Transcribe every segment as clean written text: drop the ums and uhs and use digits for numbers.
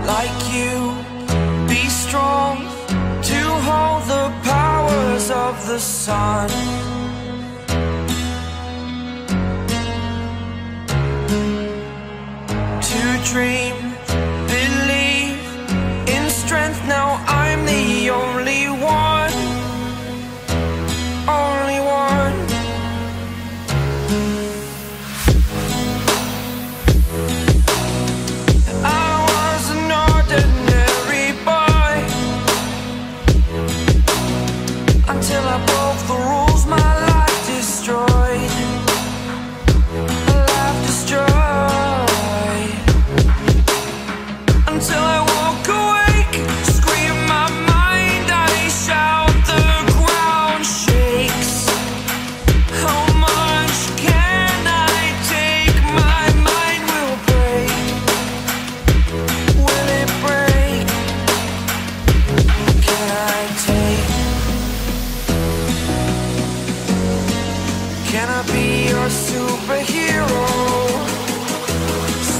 like you. Be strong to hold the powers of the sun. To dream, believe in strength. Now I'm the only one, only one. I was an ordinary boy until I broke the rules. My life destroyed, my life destroyed. Until I woke awake, scream my mind, I shout, the ground shakes. How much can I take? My mind will break. Will it break? Can I take? Can I be your superhero?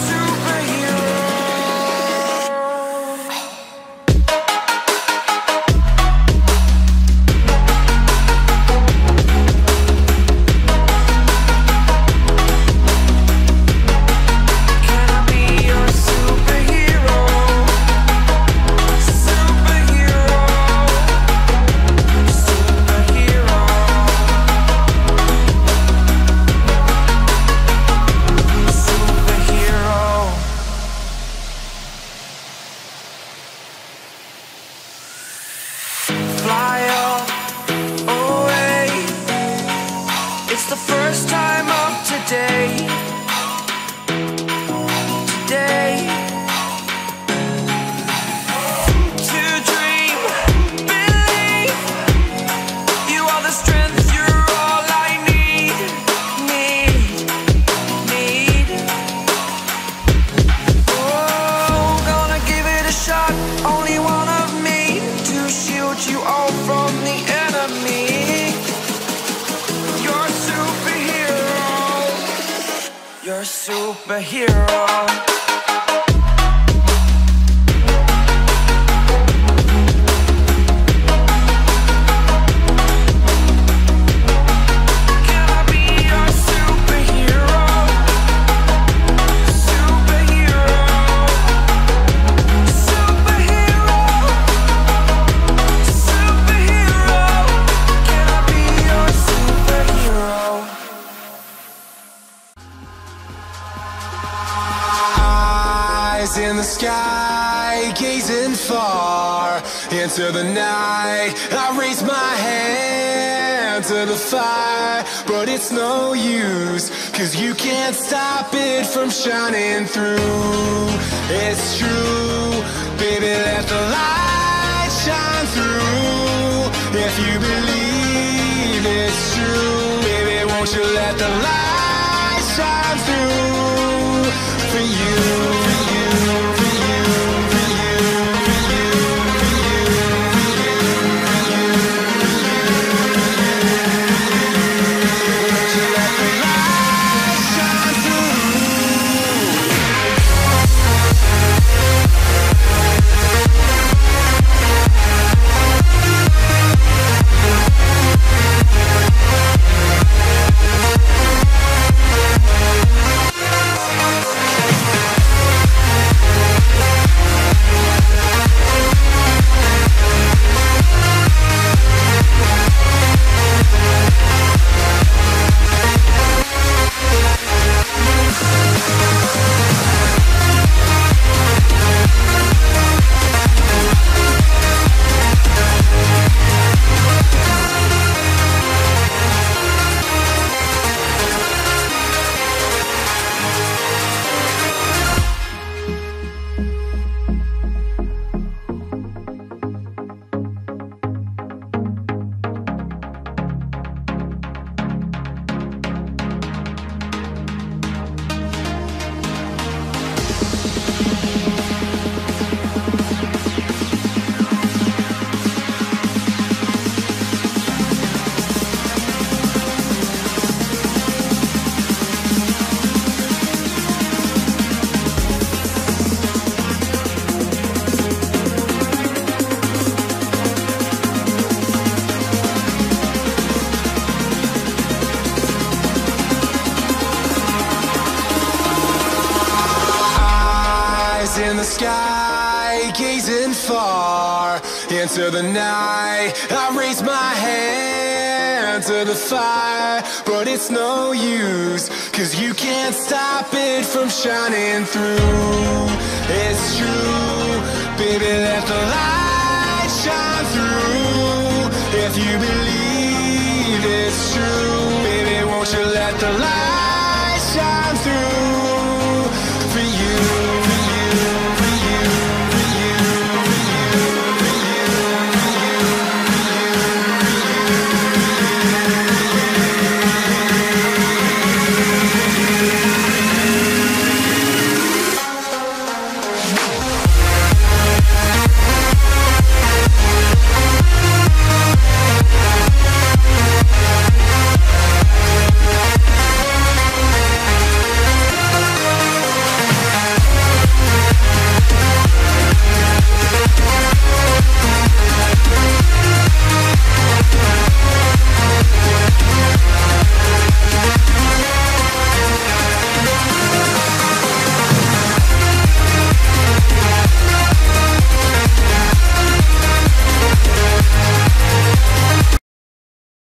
Superhero. Can I be your superhero? Superhero. Superhero. Superhero. Fly up away. It's the first time of today. Today. To dream, believe. You are the strength, you're all I need. Need. Oh, gonna give it a shot. Only one of me to shield you all from the enemy. You're a superhero. You're a superhero. Can I be your superhero? Superhero. Superhero. Superhero. Can I be your superhero? Eyes in the sky, gazing far into the night. I raise my hand to the fire, but it's no use, 'cause you can't stop it from shining through. It's true, baby, let the light shine through. If you believe it's true, baby, won't you let the light shine through for you, for you, for you, for you, for you, for you, for you, for you, won't you let the light shine through? eyes in the sky, gazing far into the night. I raise my hand to the fire, but it's no use, 'cause you can't stop it from shining through. It's true, baby, let the